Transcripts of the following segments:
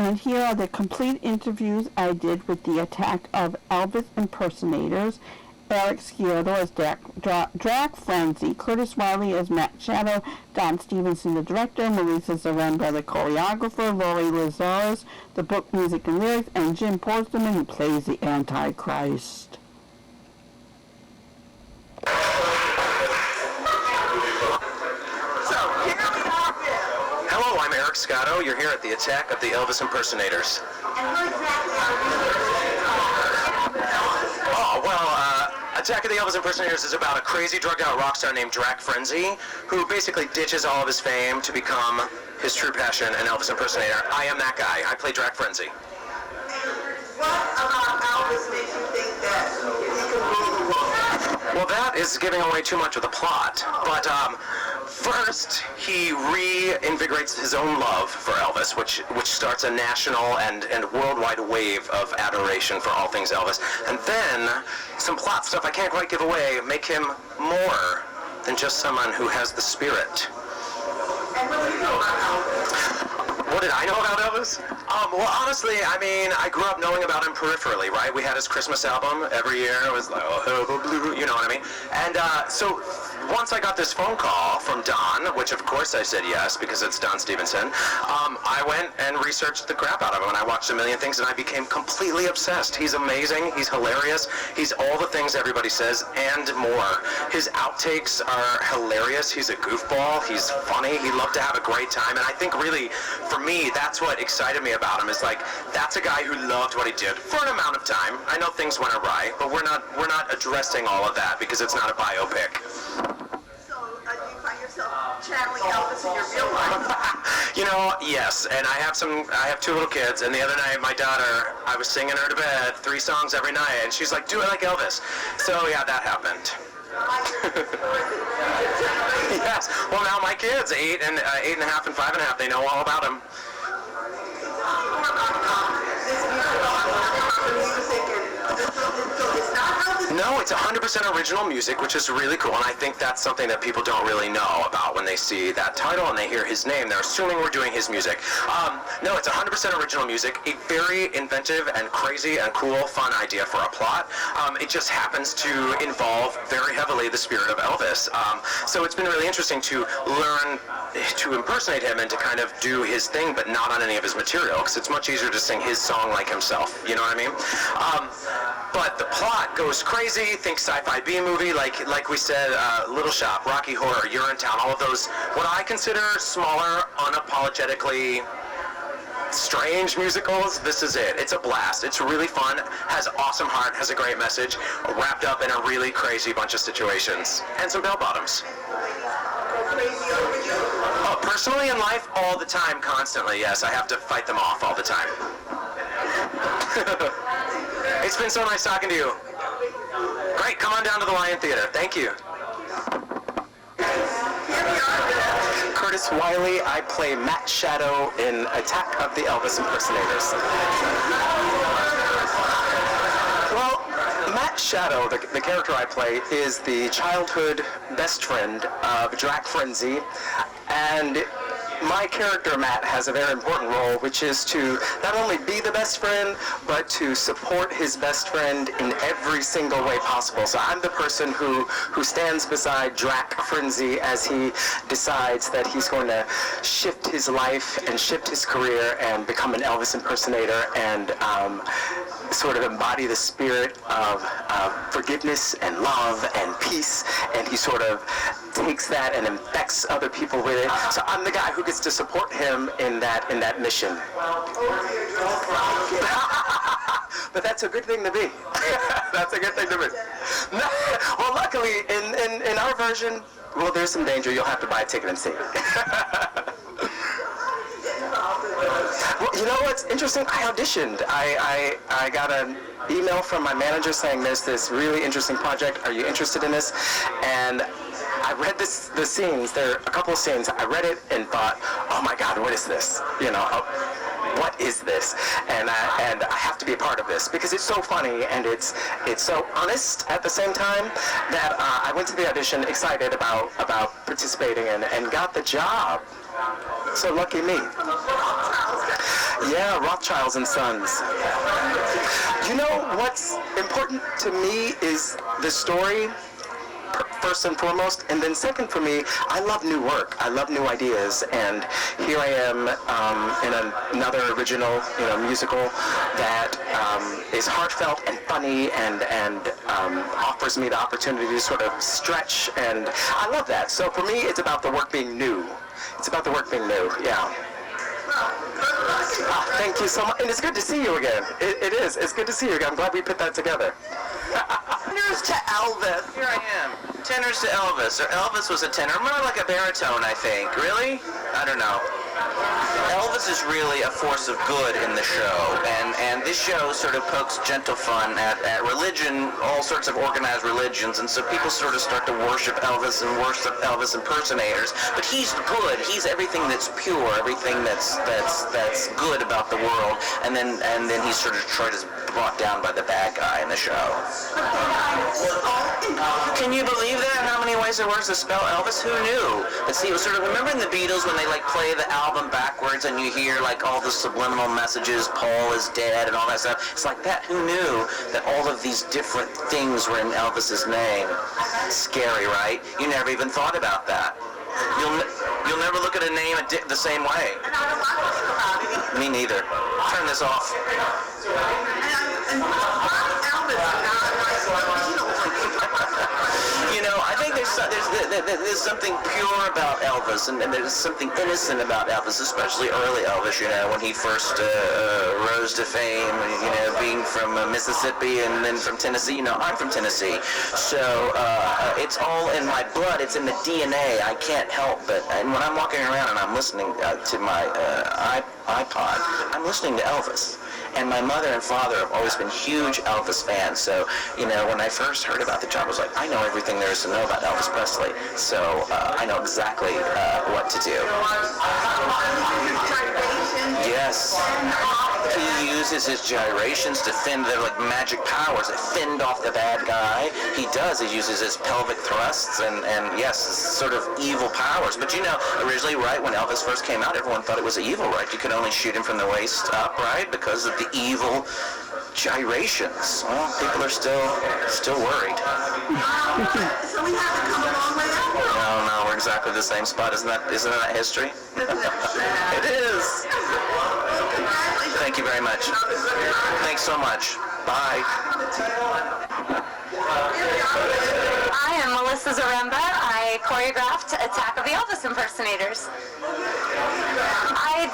And here are the complete interviews I did with the Attack of Elvis Impersonators. Eric Sciotto as Drac Frenzie, Curtis Wiley as Matt Shadow, Don Stephenson the director, Alyssa Zaremba the choreographer, Laurie Lazarus the book, music, and lyrics, and Jim Borstelmann who plays the Antichrist. Hello, I'm Eric Sciotto. You're here at the Attack of the Elvis Impersonators. Attack of the Elvis Impersonators is about a crazy drugged-out rock star named Drac Frenzie, who basically ditches all of his fame to become his true passion, an Elvis impersonator. I am that guy. I play Drac Frenzie. What about Elvis makes you think that he can rule the world? Well, that is giving away too much of the plot. But first, he reinvigorates his own love for Elvis, which starts a national and worldwide wave of adoration for all things Elvis. And then, some plot stuff I can't quite give away make him more than just someone who has the spirit. And what do you know about Elvis? What did I know about Elvis? Well, honestly, I mean, I grew up knowing about him peripherally, right? We had his Christmas album every year. It was like, oh, blue, you know what I mean? And so once I got this phone call from Don, which of course I said yes because it's Don Stephenson, I went and researched the crap out of him, and I watched a million things, and I became completely obsessed. He's amazing. He's hilarious. He's all the things everybody says and more. His outtakes are hilarious. He's a goofball. He's funny. He loved to have a great time, and I think really, for me, that's what excited me about him, is like, that's a guy who loved what he did for an amount of time. I know things went awry, but we're not addressing all of that because it's not a biopic. So, do you find yourself channeling Elvis in your real life? You know, yes, and I have two little kids, and the other night my daughter, I was singing her to bed 3 songs every night, and she's like, do it like Elvis. So yeah, that happened. Yes. Well, now my kids, 8 and 8.5 and 5.5, they know all about him. No, it's 100% original music, which is really cool, and I think that's something that people don't really know about when they see that title and they hear his name. They're assuming we're doing his music. No, it's 100% original music, a very inventive and crazy and cool, fun idea for a plot. It just happens to involve very heavily the spirit of Elvis. So it's been really interesting to learn to impersonate him and to kind of do his thing, but not on any of his material, because it's much easier to sing his song like himself, you know what I mean? But the plot goes crazy. Think sci-fi B-movie, like we said, Little Shop, Rocky Horror, Urinetown, all of those, what I consider smaller, unapologetically strange musicals. This is it. It's a blast. It's really fun, has awesome heart, has a great message, wrapped up in a really crazy bunch of situations, and some bell-bottoms. Oh, personally in life, all the time, constantly, yes. I have to fight them off all the time. It's been so nice talking to you. Great, come on down to the Lion Theater. Thank you. Curtis Wiley, I play Matt Shadow in Attack of the Elvis Impersonators. Well, Matt Shadow, the character I play, is the childhood best friend of Drac Frenzie, and my character, Matt, has a very important role, which is to not only be the best friend, but to support his best friend in every single way possible. So I'm the person who stands beside Drac Frenzie as he decides that he's going to shift his life and shift his career and become an Elvis impersonator and sort of embody the spirit of forgiveness and love and peace, and he sort of takes that and infects other people with it. So I'm the guy who gets to support him in that mission. But that's a good thing to be. That's a good thing to be. Well, luckily, in our version, well, there's some danger. You'll have to buy a ticket and see it. Well, you know what's interesting? I auditioned. I got an email from my manager saying there's this really interesting project. Are you interested in this? And I read the scenes. There are a couple of scenes. I read it and thought, oh my God, what is this? You know, what is this? And I have to be a part of this because it's so funny and it's so honest at the same time that I went to the audition excited about participating and got the job. So lucky me. Yeah, Rothschilds and Sons. You know what's important to me is the story, first and foremost, and then second for me, I love new work. I love new ideas, and here I am in another original, musical that is heartfelt and funny and offers me the opportunity to sort of stretch, and I love that. So for me, it's about the work being new. It's about the work being new, yeah. Thank you so much, and it's good to see you again. It is. It's good to see you again. I'm glad we put that together. Tenors to Elvis. Here I am. Tenors to Elvis. Or Elvis was a tenor. More like a baritone, I think. Really? I don't know. Elvis is really a force of good in the show, and this show sort of pokes gentle fun at religion, all sorts of organized religions, and so people sort of start to worship Elvis and worship Elvis impersonators. But he's good. He's everything that's pure, everything that's good about the world, and then he's sort of brought down by the bad guy in the show. Can you believe that? How many ways there was to spell Elvis? Who knew? But see, it was sort of, remember in the Beatles when they play the album backwards and you hear all the subliminal messages, Paul is dead and all that stuff? It's like that. Who knew that all of these different things were in Elvis's name? Scary, right? You never even thought about that. You'll never look at a name the same way. Me neither. Turn this off. I think there's something pure about Elvis, and there's something innocent about Elvis, especially early Elvis, when he first rose to fame, being from Mississippi and then from Tennessee. I'm from Tennessee, so it's all in my blood, it's in the DNA. I can't help but, and when I'm walking around and I'm listening to my iPod, I'm listening to Elvis. And my mother and father have always been huge Elvis fans, so, when I first heard about the job, I was like, I know everything there is to know about Elvis Presley, so I know exactly what to do. Yes. He uses his gyrations to fend, they're like magic powers that fend off the bad guy. He does. He uses his pelvic thrusts and yes, sort of evil powers. But originally, right, when Elvis first came out, everyone thought it was evil, right? You could only shoot him from the waist up, right? Because of the evil gyrations. Well, people are still worried. So we have to come a long way out. No, we're exactly the same spot. Isn't that history? It is. Thank you very much. Thanks so much. Bye. I am Alyssa Zaremba. I choreographed Attack of the Elvis Impersonators.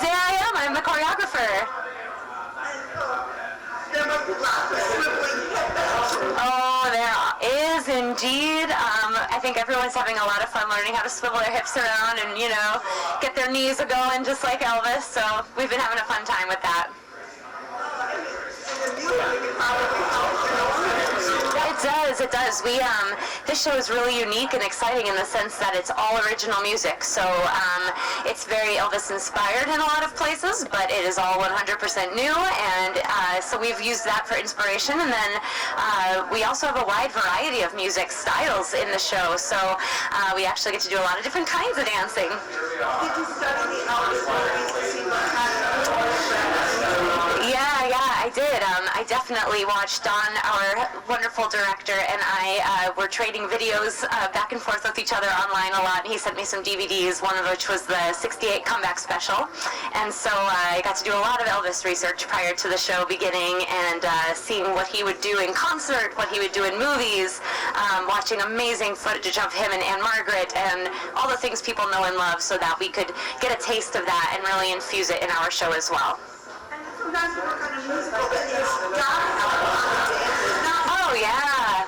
There I am. I'm the choreographer. Oh, there is indeed. I think everyone's having a lot of fun learning how to swivel their hips around and, get their knees a-going just like Elvis. So we've been having a fun time with that. It does. This show is really unique and exciting in the sense that it's all original music. So it's very Elvis inspired in a lot of places, but it is all 100% new, and so we've used that for inspiration. And then we also have a wide variety of music styles in the show, so we actually get to do a lot of different kinds of dancing. Did you study the Elvis movies to see what kind of... Yeah, I did. I definitely watched Don, our wonderful director, and I were trading videos back and forth with each other online a lot, and he sent me some DVDs, one of which was the 68 comeback special. And so I got to do a lot of Elvis research prior to the show beginning, and seeing what he would do in concert, what he would do in movies, watching amazing footage of him and Anne Margaret, and all the things people know and love, so that we could get a taste of that and really infuse it in our show as well. Sometimes you work on a musical that is Oh, yeah.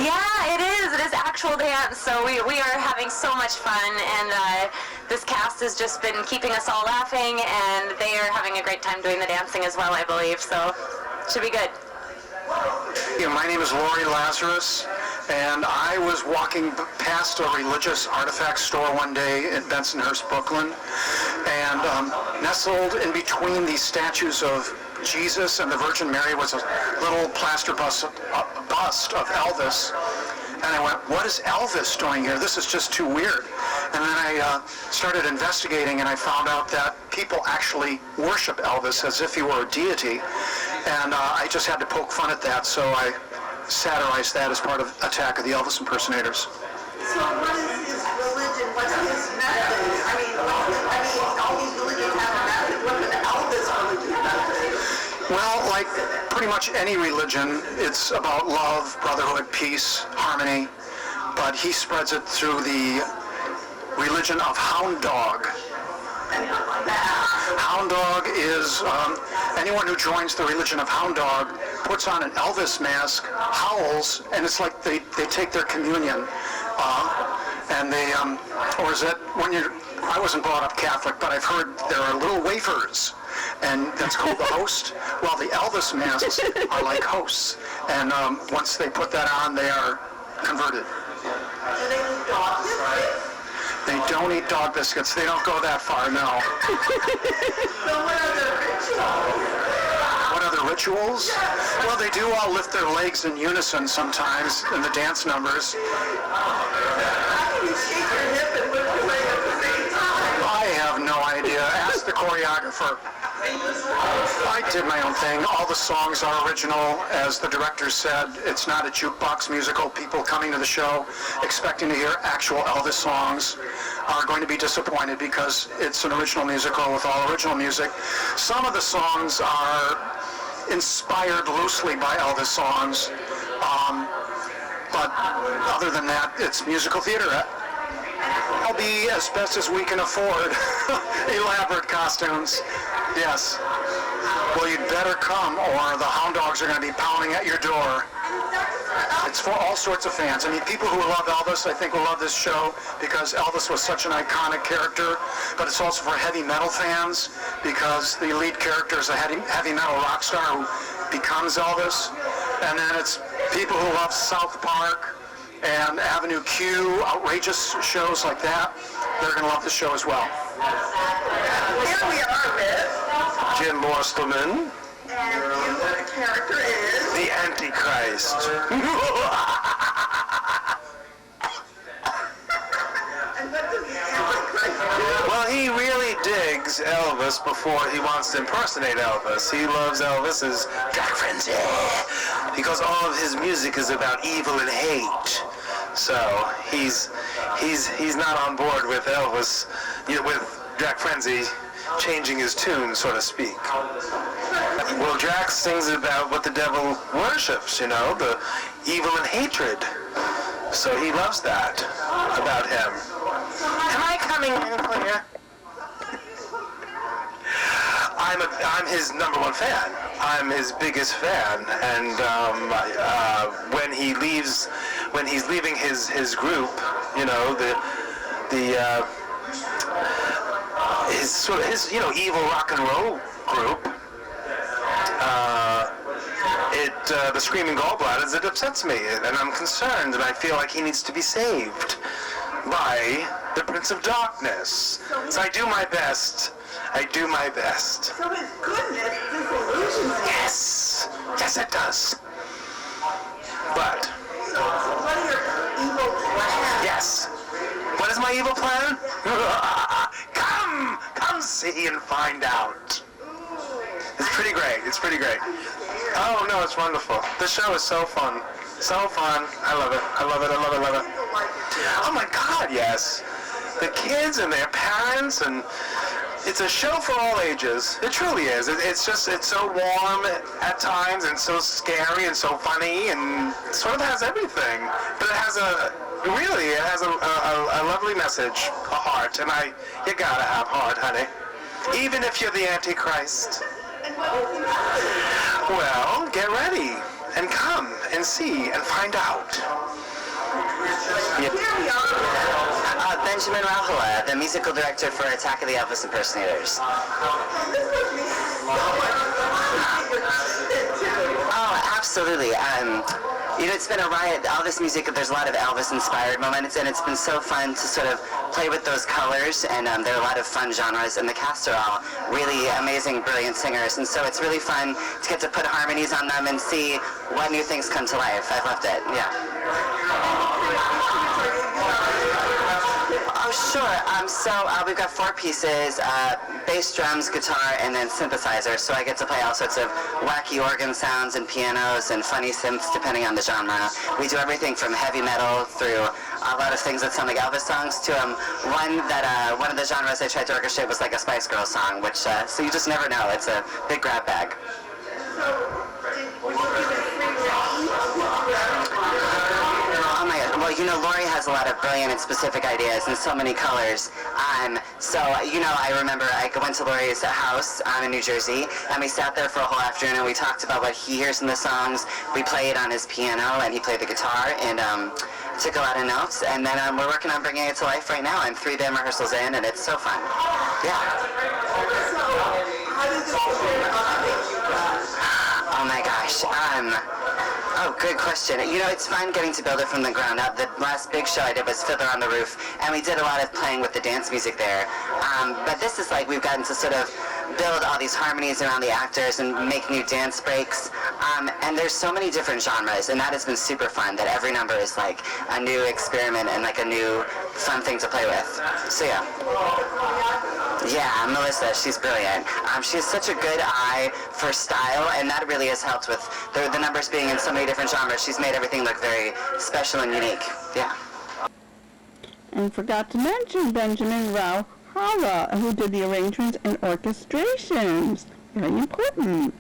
Yeah, it is. It is actual dance. So we are having so much fun, and this cast has just been keeping us all laughing, and they are having a great time doing the dancing as well, I believe. So it should be good. My name is Laurie Lazarus, and I was walking past a religious artifact store one day in Bensonhurst, Brooklyn, and nestled in between these statues of Jesus and the Virgin Mary was a little plaster bust of Elvis. And I went, what is Elvis doing here? This is just too weird. And then I started investigating, and I found out that people actually worship Elvis as if he were a deity. And I just had to poke fun at that, so I satirized that as part of Attack of the Elvis Impersonators. So what is his religion? What's his method? I mean, all these religions have a method. What's an Elvis religion? Well, like pretty much any religion, it's about love, brotherhood, peace, harmony, but he spreads it through the religion of Hound Dog. Hound Dog is anyone who joins the religion of Hound Dog puts on an Elvis mask, howls, and it's like they take their communion. And they, or is it when you're, I wasn't brought up Catholic, but I've heard there are little wafers, and that's called the host. Well, the Elvis masks are like hosts, and once they put that on, they are converted. Do they eat dog biscuits? They don't eat dog biscuits. They don't go that far, no. So what are the rituals? What other rituals? Well, they do all lift their legs in unison sometimes in the dance numbers. How can you shake your hip and lift your leg at the same time? I have no idea. Ask the choreographer. I did my own thing. All the songs are original. As the director said, it's not a jukebox musical. People coming to the show expecting to hear actual Elvis songs are going to be disappointed because it's an original musical with all original music. Some of the songs are inspired loosely by Elvis songs, but other than that, it's musical theater. I'll be as best as we can afford elaborate costumes. Yes. Well, you'd better come, or the Hound Dogs are going to be pounding at your door. It's for all sorts of fans. I mean, people who love Elvis, I think, will love this show because Elvis was such an iconic character, but it's also for heavy metal fans because the lead character is a heavy metal rock star who becomes Elvis. And then it's people who love South Park and Avenue Q, outrageous shows like that. They're going to love the show as well. Here we are with, Jim Borstelmann, and the character is... the Antichrist. And what does the Antichrist do? Well, he really digs Elvis before he wants to impersonate Elvis. He loves Elvis as Drac Frenzie because all of his music is about evil and hate. So he's not on board with Elvis, with Drac Frenzie changing his tune, so to speak. Well, Drac sings about what the devil worships, the evil and hatred. So he loves that about him. Am I coming in clear? I'm his number one fan. I'm his biggest fan, and when he's leaving his group, his evil rock and roll group, the Screaming Gallbladders, it upsets me, and I'm concerned, and I feel like he needs to be saved by the Prince of Darkness. So I do my best. So his goodness disillusions him. Yes it does. But, So what are your evil plans? yes. What is my evil plan? Come see and find out. It's pretty great. Oh no, it's wonderful. The show is so fun. I love it. Oh my God, yes. The kids and their parents, and it's a show for all ages. It truly is. It's so warm at times and so scary and so funny and it sort of has everything. But it has a lovely message, a heart, and you gotta have heart, honey. Even if you're the Antichrist. Well, get ready and come and see and find out. Here we are. Benjamin Rauhala, the musical director for Attack of the Elvis Impersonators. This must be so much fun. Oh, absolutely. It's been a riot. All this music, there's a lot of Elvis-inspired moments, and it's been so fun to sort of play with those colors, and there are a lot of fun genres, and the cast are all really amazing, brilliant singers, and so it's really fun to get to put harmonies on them and see what new things come to life. I've loved it, yeah. Oh, sure. We've got 4 pieces, bass, drums, guitar, and then synthesizer. So I get to play all sorts of wacky organ sounds and pianos and funny synths depending on the genre. We do everything from heavy metal through a lot of things that sound like Elvis songs to one of the genres I tried to orchestrate was like a Spice Girls song, which, so you just never know. It's a big grab bag. Oh my God. Well, Lory has a lot of brilliant and specific ideas and so many colors. I remember I went to Laurie's house in New Jersey, and we sat there for a whole afternoon, and we talked about what he hears in the songs. We played on his piano, and he played the guitar, and took a lot of notes, and then we're working on bringing it to life right now. I'm 3 day rehearsals in, and it's so fun. Yeah. Oh my gosh. Oh, good question. It's fun getting to build it from the ground up. The last big show I did was Fiddler on the Roof, and we did a lot of playing with the dance music there. But this is like we've gotten to sort of build all these harmonies around the actors and make new dance breaks. And there's so many different genres, and that has been super fun, that every number is like a new experiment and like a new fun thing to play with. So yeah. Yeah, Melissa, she's brilliant. She has such a good eye for style, and that really has helped with the numbers being in so many different genres. She's made everything look very special and unique. Yeah. And forgot to mention Benjamin Rauhala, who did the arrangements and orchestrations. Very important.